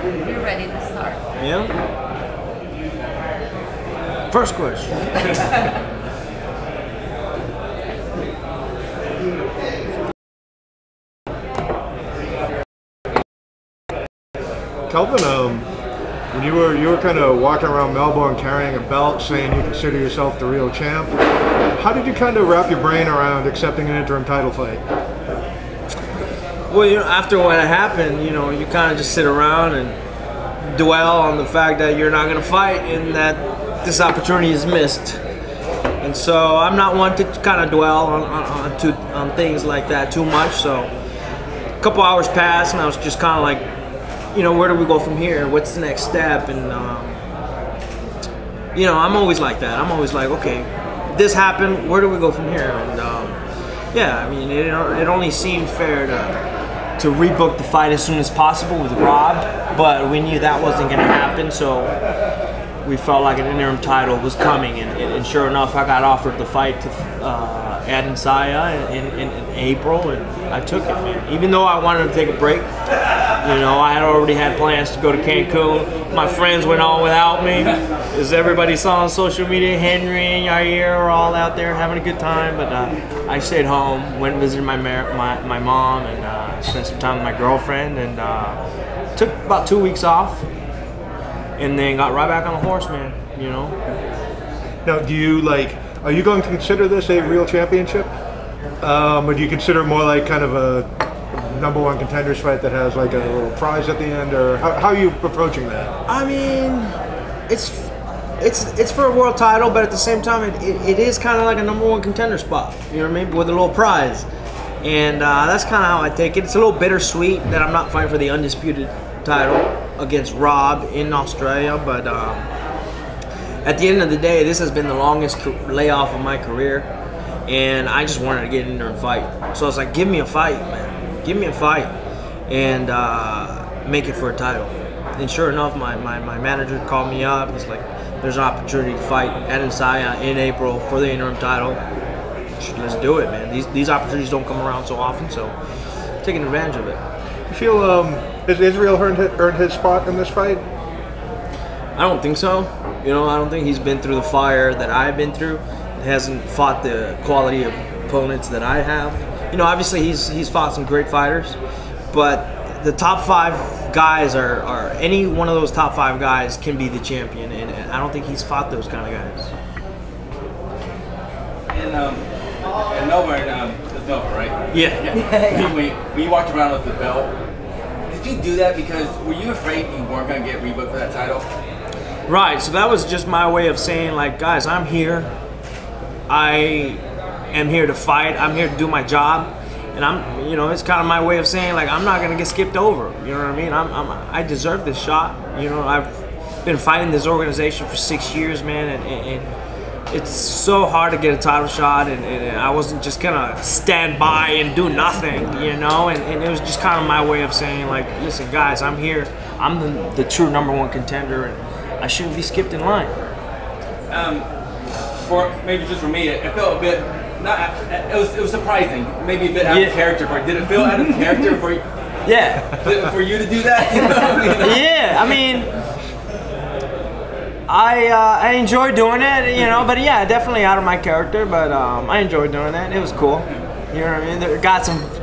We're ready to start. Yeah? First question. Kelvin, when you were kind of walking around Melbourne carrying a belt, saying you consider yourself the real champ, how did you kind of wrap your brain around accepting an interim title fight? Well, after what happened, you kind of just sit around and dwell on the fact that you're not going to fight and that this opportunity is missed. And so I'm not one to kind of dwell on things like that too much. So a couple hours passed and I was just kind of like, where do we go from here? What's the next step? And, I'm always like that. I'm always like, okay, this happened, where do we go from here? And, yeah, I mean, it only seemed fair to rebook the fight as soon as possible with Rob, but we knew that wasn't going to happen, so we felt like an interim title was coming, and sure enough, I got offered the fight to Adesanya in April, and I took it, man. Even though I wanted to take a break, I had already had plans to go to Cancun. My friends went on without me. As everybody saw on social media, Henry and Yair were all out there having a good time, but I stayed home, went and visited my mom, and spent some time with my girlfriend, and took about 2 weeks off, and then got right back on the horse, man, Now, are you going to consider this a real championship? Or do you consider it more like kind of a #1 contenders fight that has like a little prize at the end, or how are you approaching that? I mean, it's for a world title, but at the same time, it is kind of like a #1 contender spot, with a little prize. And that's kind of how I take it. It's a little bittersweet that I'm not fighting for the undisputed title against Rob in Australia, but at the end of the day, this has been the longest layoff of my career, and I just wanted to get in there and fight. So I was like, give me a fight, man. Give me a fight, and make it for a title. And sure enough, my manager called me up. He's like, there's an opportunity to fight Adesanya in April for the interim title. Let's do it, man. These opportunities don't come around so often, so taking advantage of it. You feel has Israel earned his spot in this fight? I don't think so. I don't think he's been through the fire that I've been through. He hasn't fought the quality of opponents that I have. Obviously he's fought some great fighters, but the top 5 guys are any one of those top 5 guys can be the champion, and I don't think he's fought those kind of guys. In Melbourne, it's Melbourne, right? Yeah. When you walked around with the belt, did you do that because were you afraid you weren't going to get rebooked for that title? Right. So that was just my way of saying, like, guys, I'm here. I am here to fight. I'm here to do my job, and it's kind of my way of saying, like, I'm not gonna get skipped over. You know what I mean? I deserve this shot. I've been fighting this organization for 6 years, man, and it's so hard to get a title shot, and I wasn't just gonna stand by and do nothing, and it was just kind of my way of saying, like, listen, guys, I'm here. I'm the true #1 contender, and I shouldn't be skipped in line. Maybe just for me, it felt a bit. It was surprising, maybe a bit out of character. But did it feel out of character for you? Yeah. For you to do that? Yeah, I mean, I enjoy doing it, But yeah, definitely out of my character. But I enjoyed doing that. It was cool. You know what I mean?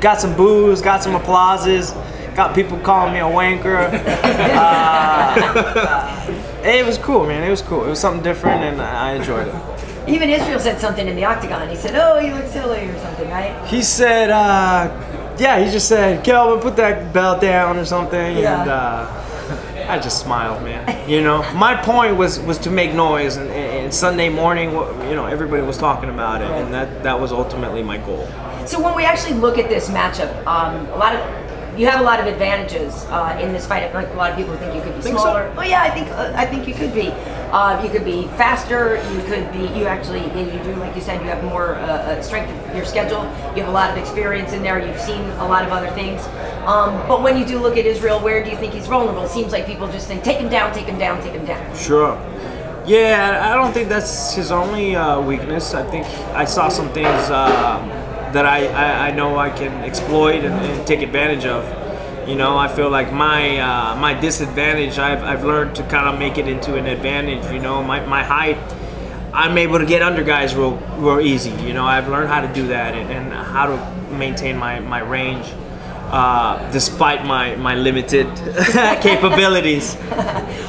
Got some boos, got some applauses, got people calling me a wanker. It was cool, man. It was cool. It was something different, and I enjoyed it. Even Israel said something in the octagon. He said, "Oh, you look silly" or something, right? He said, yeah, he just said, "Kelvin, put that belt down" or something, yeah. And I just smiled, man. My point was to make noise, and Sunday morning, everybody was talking about it, and that was ultimately my goal. So when we actually look at this matchup, you have a lot of advantages in this fight. I feel like a lot of people think you could be smaller. So? Oh yeah, I think you could be. You could be faster. You could be. You do, like you said, you have more strength of your schedule. You have a lot of experience in there. You've seen a lot of other things. But when you do look at Israel, where do you think he's vulnerable? It seems like people just think, take him down, take him down, take him down. Sure. Yeah, I don't think that's his only weakness. I think I saw some things that I know I can exploit and take advantage of. You know, I feel like my disadvantage, I've learned to kind of make it into an advantage. You know, my height, I'm able to get under guys real easy. You know, I've learned how to do that and how to maintain my range despite my limited capabilities.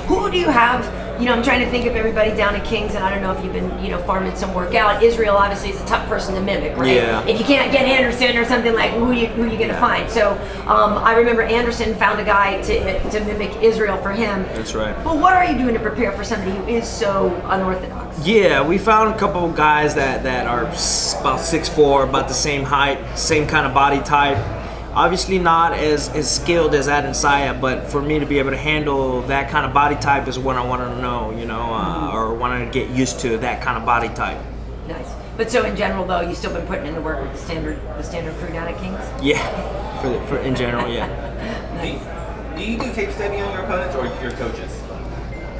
Who do you have? You know, I'm trying to think of everybody down at Kings, and I don't know if you've been, you know, farming some workout. Israel obviously is a tough person to mimic, right? Yeah. If you can't get Anderson or something, like who are you going to find? So I remember Anderson found a guy to mimic Israel for him. That's right. But what are you doing to prepare for somebody who is so unorthodox? Yeah, we found a couple of guys that are about 6'4", about the same height, same kind of body type. Obviously not as skilled as Adesanya, but for me to be able to handle that kind of body type is what I want to know, you know, or want to get used to that kind of body type. Nice. But so in general, though, you've still been putting in the work with the standard crew down at Kings? Yeah, for in general, yeah. Nice. Do you do tape study on your opponents or your coaches?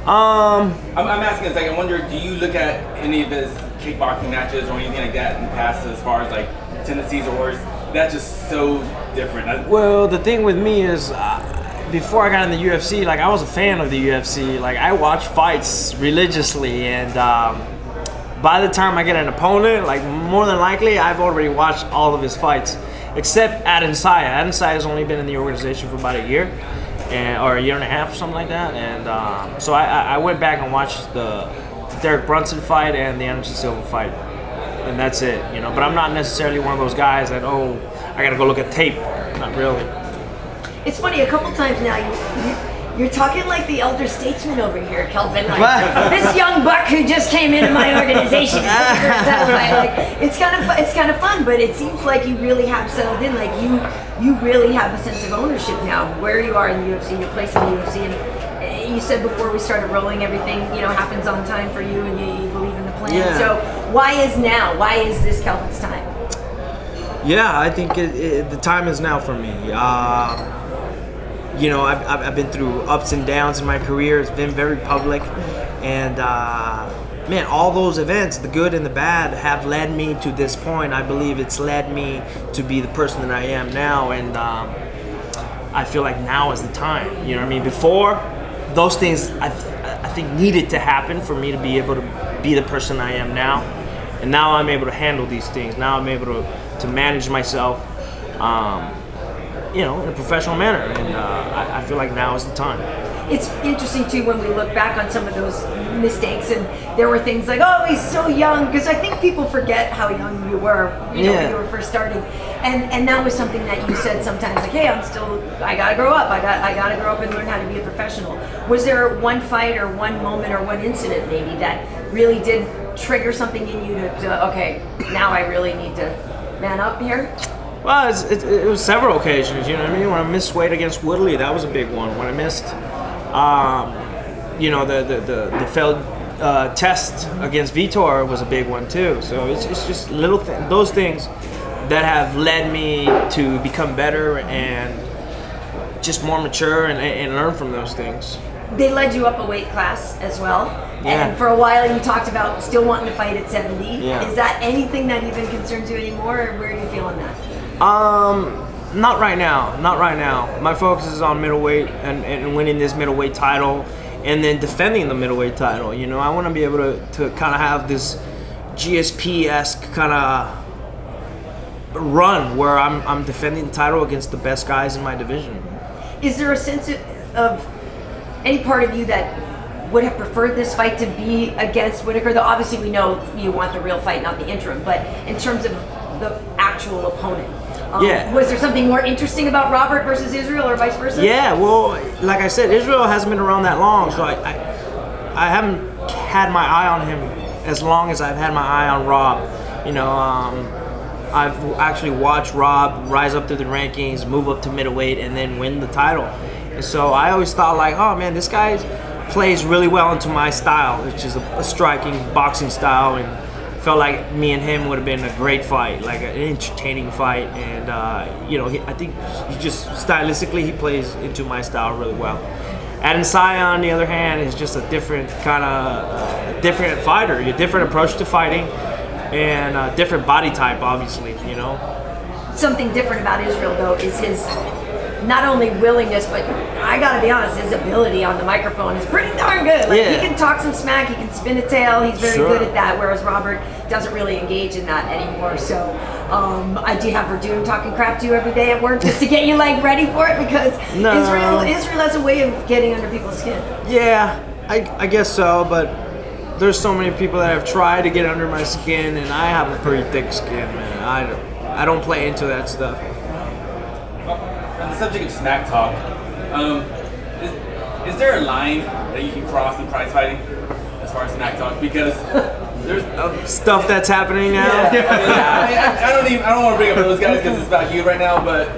I'm asking, like, I wonder, do you look at any of his kickboxing matches or anything like that in the past as far as like tendencies, or is that just so different? Well, the thing with me is, before I got in the UFC, like I was a fan of the UFC. Like I watch fights religiously, and by the time I get an opponent, like more than likely, I've already watched all of his fights, except Adesanya. Adesanya has only been in the organization for about a year, or a year and a half or something like that. And so I went back and watched the Derek Brunson fight and the Anderson Silva fight. And that's it, you know. But I'm not necessarily one of those guys that, oh, I gotta go look at tape. Not really. It's funny, a couple times now you're talking like the elder statesman over here, Kelvin. Like this young buck who just came into my organization. Like, it's kind of fun, but it seems like you really have settled in. Like you really have a sense of ownership now. Where you are in the UFC, your place in the UFC, and you said before we started rolling, everything, you know, happens on time for you, and you believe in the plan. Yeah. So why is now? Why is this Kelvin's time? Yeah, I think the time is now for me. You know, I've been through ups and downs in my career. It's been very public, and man, all those events, the good and the bad, have led me to this point. I believe it's led me to be the person that I am now, and I feel like now is the time. You know what I mean? Before, those things I think needed to happen for me to be able to be the person I am now, and now I'm able to handle these things. Now I'm able to manage myself, you know, in a professional manner, and I feel like now is the time. It's interesting too when we look back on some of those mistakes, and there were things like, oh, he's so young, because I think people forget how young you were, you know, when you were first starting, and that was something that you said sometimes, like, hey, I gotta grow up, I gotta grow up and learn how to be a professional. Was there one fight or one moment or one incident maybe that really did trigger something in you to okay, now I really need to man up here? Well, it was several occasions, you know what I mean? When I missed weight against Woodley, that was a big one. When I missed, you know, the failed test against Vitor was a big one too. So it's just little those things that have led me to become better and just more mature and learn from those things. They led you up a weight class as well. Yeah. And for a while you talked about still wanting to fight at 70. Yeah. Is that anything that even concerns you anymore, or where do you feel on that? Not right now. Not right now. My focus is on middleweight and winning this middleweight title, and then defending the middleweight title. You know, I want to be able to kind of have this GSP-esque kind of run where I'm defending the title against the best guys in my division. Is there a sense of any part of you that would have preferred this fight to be against Whittaker? Though obviously we know you want the real fight, not the interim, but in terms of the actual opponent, was there something more interesting about Robert versus Israel, or vice versa? Yeah, well, like I said, Israel hasn't been around that long, so I haven't had my eye on him as long as I've had my eye on Rob. You know, I've actually watched Rob rise up through the rankings, move up to middleweight, and then win the title. And so I always thought, like, oh man, this guy plays really well into my style, which is a striking boxing style, and felt like me and him would have been a great fight, like an entertaining fight. And you know, I think he just stylistically he plays into my style really well. Adesanya, on the other hand, is just a different kind of different fighter, a different approach to fighting, and a different body type, obviously. You know. Something different about Israel, though, is his not only willingness, but I gotta be honest, his ability on the microphone is pretty darn good. Like, he can talk some smack, he can spin a tail, he's very good at that, whereas Robert doesn't really engage in that anymore. So I do have Verdun talking crap to you every day at work just to get you like ready for it, because Israel has a way of getting under people's skin. Yeah, I guess so, but there's so many people that have tried to get under my skin, and I have a pretty thick skin, man. I don't play into that stuff. On the subject of smack talk, is there a line that you can cross in prize fighting as far as smack talk? Because there's stuff that's happening now. I don't want to bring up those guys because it's about you right now, but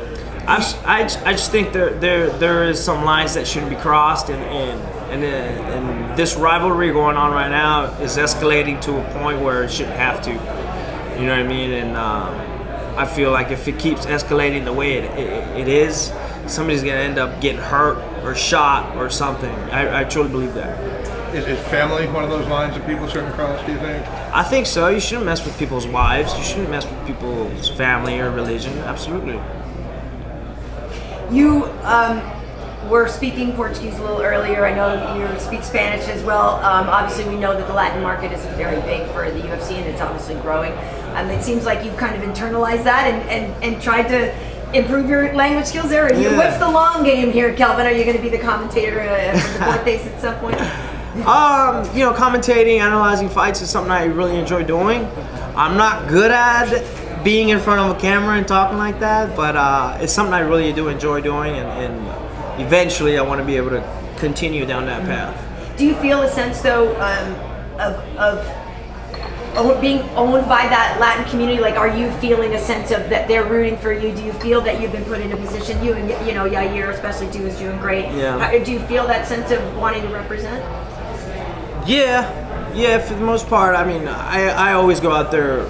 I just think there is some lines that shouldn't be crossed, and this rivalry going on right now is escalating to a point where it shouldn't have to. You know what I mean? And I feel like if it keeps escalating the way it is, somebody's gonna end up getting hurt or shot or something. I truly believe that. Is family one of those lines that people shouldn't cross, do you think? I think so. You shouldn't mess with people's wives. You shouldn't mess with people's family or religion. Absolutely. You were speaking Portuguese a little earlier. I know you speak Spanish as well. Obviously, we know that the Latin market is very big for the UFC, and it's obviously growing. It seems like you've kind of internalized that and tried to improve your language skills there. What's the long game here, Kelvin? Are you going to be the commentator for the Português at some point? You know, commentating, analyzing fights is something I really enjoy doing. I'm not good at being in front of a camera and talking like that, but it's something I really do enjoy doing, and eventually I want to be able to continue down that path. Do you feel a sense, though, of being owned by that Latin community? Like, are you feeling a sense of that they're rooting for you? Do you feel that you've been put in a position, you and, you know, Yair especially too is doing great. Yeah. Do you feel that sense of wanting to represent? Yeah, for the most part. I mean, I always go out there,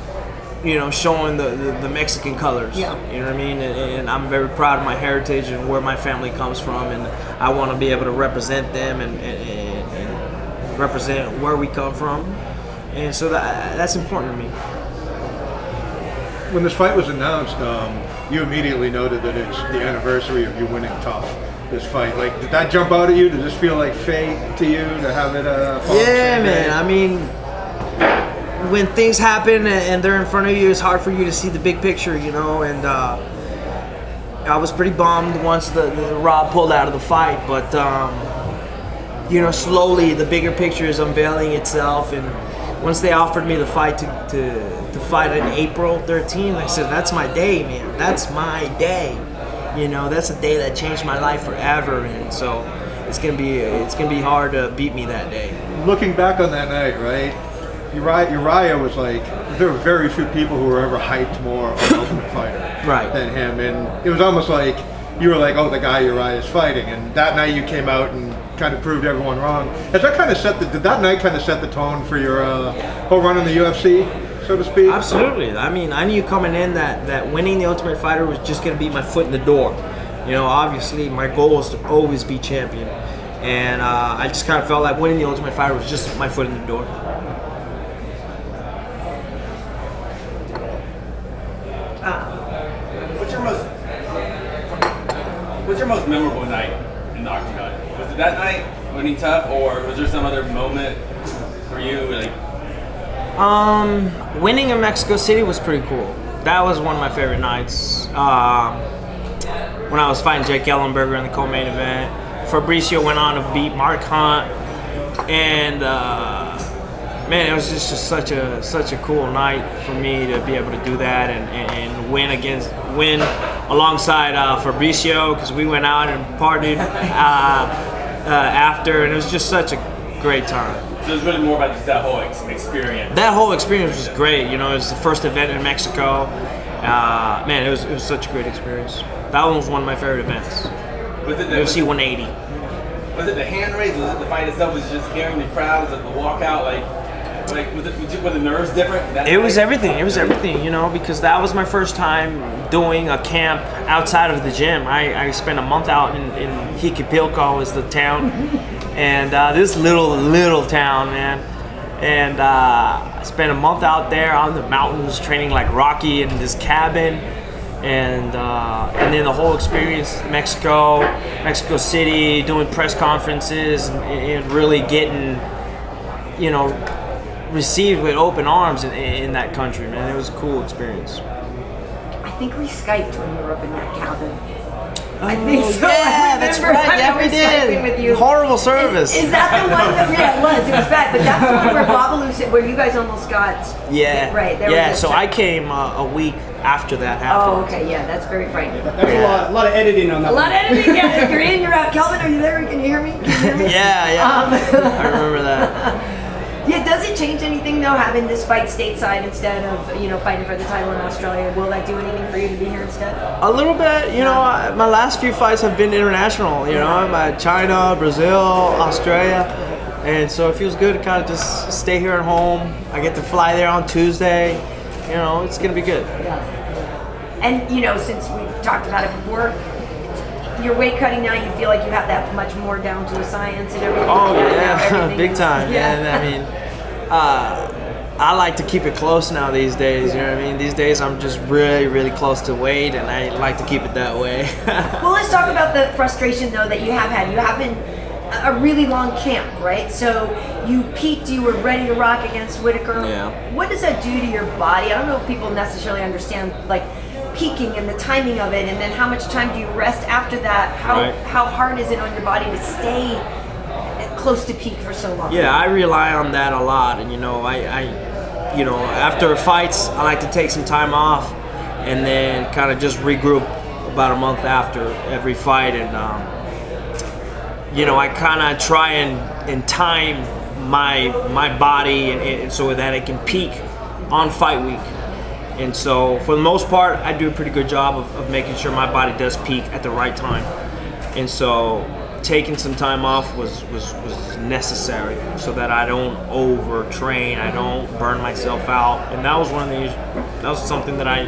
you know, showing the Mexican colors. Yeah. You know what I mean? And I'm very proud of my heritage and where my family comes from, and I want to be able to represent them and represent where we come from. And so that's important to me. When this fight was announced, you immediately noted that it's the anniversary of you winning tough. This fight, like, did that jump out at you? Did this feel like fate to you to have it? Yeah, man. I mean, when things happen and they're in front of you, it's hard for you to see the big picture, you know. And I was pretty bummed once the Rob pulled out of the fight, but you know, slowly the bigger picture is unveiling itself. And once they offered me the fight to fight on April 13th, I said, that's my day, man. That's my day. You know, that's a day that changed my life forever, and so it's gonna be hard to beat me that day. Looking back on that night, right? Uriah was like, there were very few people who were ever hyped more on Ultimate Fighter than him, and it was almost like you were like, oh, the guy Uriah is fighting, and that night you came out and kind of proved everyone wrong. Did that night kind of set the tone for your whole run in the UFC, so to speak? Absolutely. I mean, I knew coming in that winning the Ultimate Fighter was just going to be my foot in the door. You know, obviously my goal was to always be champion, and I just kind of felt like winning the Ultimate Fighter was just my foot in the door. What's your most memorable night in the octagon? Was it that night, winning tough, or was there some other moment for you, like? Winning in Mexico City was pretty cool. That was one of my favorite nights. When I was fighting Jake Ellenberger in the co-main event, Fabricio went on to beat Mark Hunt, and man, it was just such a cool night for me to be able to do that and win alongside Fabricio, because we went out and partied after, and it was just such a great time. So it was really more about just that whole experience. That whole experience was great. You know, it was the first event in Mexico. Man, it was such a great experience. That one was one of my favorite events. Was it UFC 180. Was it the hand raise? Was it the fight itself? Was it just hearing the crowd? Was it the walkout? Like were the nerves different? It was everything. It was everything, you know, because that was my first time doing a camp outside of the gym. I spent a month out in Jiquipilco, is the town, and this little town, man. And I spent a month out there on the mountains training like Rocky in this cabin. and then the whole experience, Mexico City, doing press conferences, and really getting, you know, received with open arms in that country, man. It was a cool experience. I think we Skyped when you were up in that cabin. I think so. Yeah, that's right. Yeah, we did. With you. Horrible service. Is that the one? Yeah, it was bad. But that's the one where Babalu said, where you guys almost got. Yeah. Right. Yeah. So I came a week after that happened. Oh, okay. Yeah, that's very frightening. There's a lot of editing on that. A lot of editing. Yeah. If you're in, you're out. Kelvin, are you there? Can you hear me? Can you hear me? Yeah. I remember that. Yeah, does it change anything though, having this fight stateside instead of, you know, fighting for the title in Australia? Will that do anything for you to be here instead? A little bit, you know. My last few fights have been international, you know. I'm at China, Brazil, Australia, and so it feels good to kind of just stay here at home. I get to fly there on Tuesday. You know, it's gonna be good. Yeah. And you know, since we talked about it before, your weight cutting now, you feel like you have that much more down to a science and everything. Oh yeah, big is, time. Yeah. And I mean, I like to keep it close now these days. You know what I mean? These days I'm just really close to weight, and I like to keep it that way. Well, let's talk about the frustration though that you have had. You have been a really long camp, right? So you peaked, you were ready to rock against Whittaker. Yeah. What does that do to your body? I don't know if people necessarily understand like peaking and the timing of it, and then how much time do you rest after that? How hard is it on your body to stay close to peak for so long? Yeah, I rely on that a lot, and you know, I you know, after fights, I like to take some time off, and then kind of just regroup about a month after every fight, and you know, I kind of try and time my body and so that it can peak on fight week. And so, for the most part, I do a pretty good job of making sure my body does peak at the right time. And so, taking some time off was necessary so that I don't overtrain, I don't burn myself out. And that was that was something that I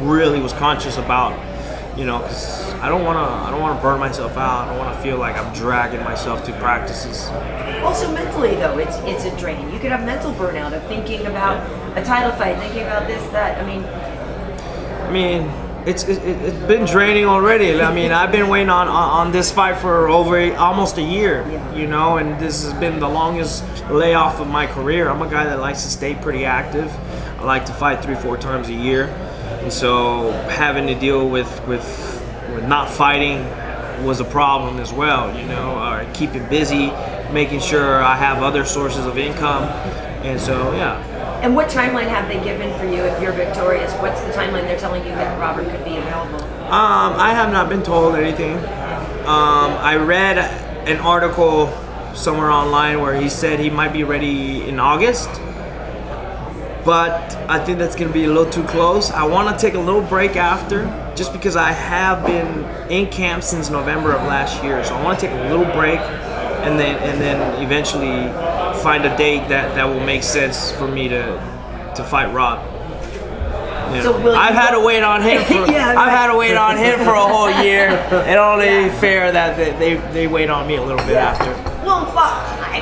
really was conscious about, you know, because I don't want to burn myself out. I don't want to feel like I'm dragging myself to practices. Also mentally though, it's a drain. You could have mental burnout of thinking about a title fight, thinking about this, that. I mean, it's been draining already. I mean, I've been waiting on this fight for over almost a year, you know, and this has been the longest layoff of my career. I'm a guy that likes to stay pretty active. I like to fight 3-4 times a year, and so having to deal with not fighting was a problem as well, you know, keeping busy, making sure I have other sources of income, and so, yeah. And what timeline have they given for you if you're victorious? What's the timeline they're telling you that Robert could be available? I have not been told anything. I read an article somewhere online where he said he might be ready in August, but I think that's going to be a little too close. I want to take a little break after, just because I have been in camp since November of last year, so I want to take a little break and then eventually find a date that will make sense for me to fight Rob. You know, So I've had to wait on him for I've had to wait on him for a whole year. It only fair that they wait on me a little bit after. Well, I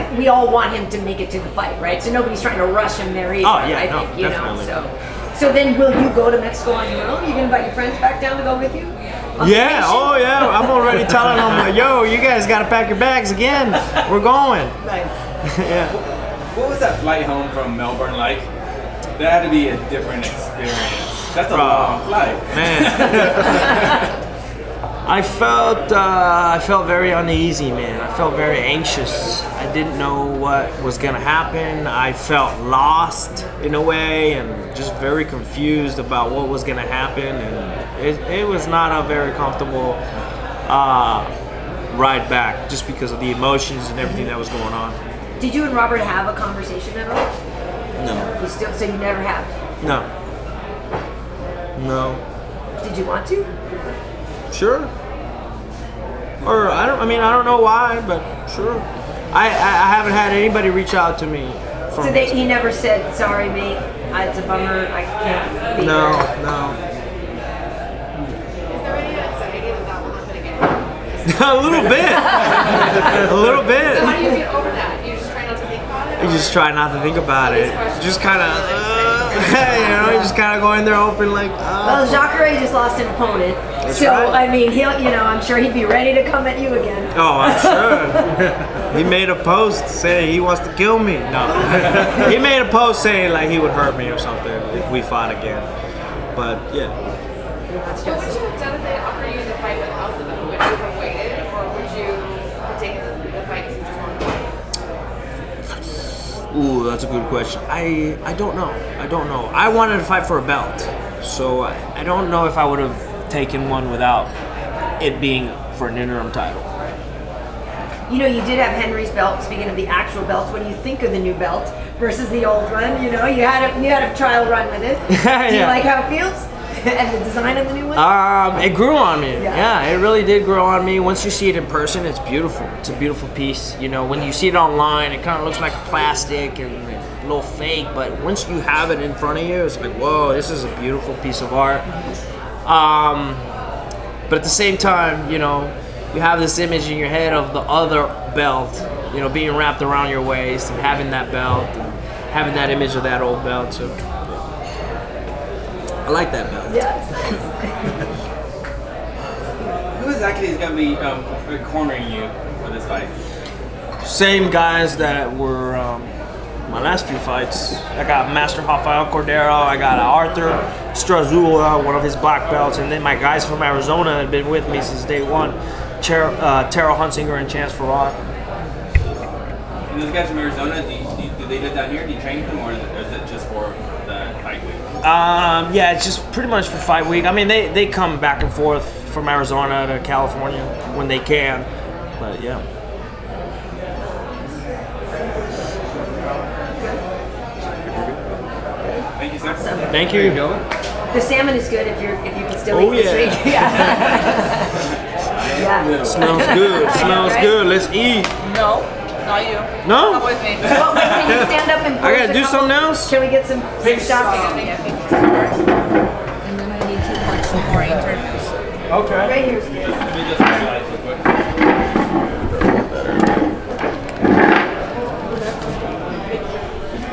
mean, we all want him to make it to the fight, right? So nobody's trying to rush him there either. Oh, yeah, I no, think, you definitely. know. So then, will you go to Mexico on your own? You can invite your friends back down to go with you? Yeah, oh yeah. I'm already telling them, like, yo, you guys got to pack your bags again. We're going. Nice. Yeah. What was that flight home from Melbourne like? That had to be a different experience. That's a long flight. Man. I felt very uneasy, man. I felt very anxious. I didn't know what was gonna happen. I felt lost in a way and just very confused about what was gonna happen. And it was not a very comfortable ride back, just because of the emotions and everything that was going on. Did you and Robert have a conversation at all? No. So you never have? No. No. Did you want to? Sure. Or I don't know why, but sure. I haven't had anybody reach out to me. So he never said, sorry mate, it's a bummer, I can't be No, here. no. Is there any anxiety that will happen again? A little bit. A little bit. So how do you get over that? You just try not to think about it? You just try not to think about it. Just kind of, you know, you just kind of going there hoping like. Well, Jacare just lost an opponent, so right. I mean, I'm sure he'd be ready to come at you again. Oh, I'm sure. He made a post saying he wants to kill me. No, he made a post saying like he would hurt me or something if we fought again. But yeah. What would you have done if they offered you the fight without the belt? Would you have waited, or would you have taken the fight because you just wanted to fight? Ooh, that's a good question. I don't know. I don't know. I wanted to fight for a belt, so I don't know if I would have taken one without it being for an interim title. You know, you did have Henry's belt. Speaking of the actual belts, what do you think of the new belt versus the old one? You know, you had a trial run with it. Do you like how it feels? And the design of the new one? It grew on me. Yeah, it really did grow on me. Once you see it in person, it's beautiful. It's a beautiful piece. You know, when you see it online, it kind of looks like plastic and a little fake. But once you have it in front of you, it's like, whoa, this is a beautiful piece of art. But at the same time, you know, you have this image in your head of the other belt, you know, being wrapped around your waist and having that belt, and having that image of that old belt. So I like that belt. Yes. Who exactly is going to be cornering you for this fight? Same guys that were my last few fights. I got Master Rafael Cordero, I got Arthur Strazula, one of his black belts, and then my guys from Arizona have been with me since day one, Terrell Hunsinger and Champ Robert. And those guys from Arizona, do they live down here? Do you train them, or is it just for the fight week? Yeah, it's just pretty much for fight week. I mean, they come back and forth from Arizona to California when they can, but yeah. Thank you, sir. Thank you. The salmon is good if you can still eat this week. Yeah. Smells good. Smells good. Let's eat. No, not you. No? Come with me. Well, can you stand up and I gotta do something else? Can we get some shopping? And then I need to watch some more interviews. Okay. Right here's good. Let me just realize real quick.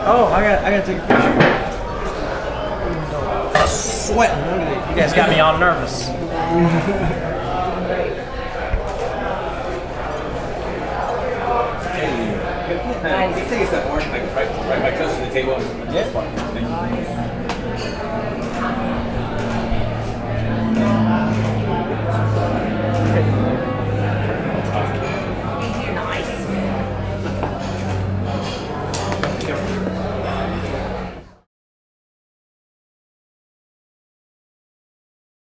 Oh, I gotta take a picture. Sweating. Look at it. You guys got me all nervous. Nice. Take a step more, like right close to the table. Yeah.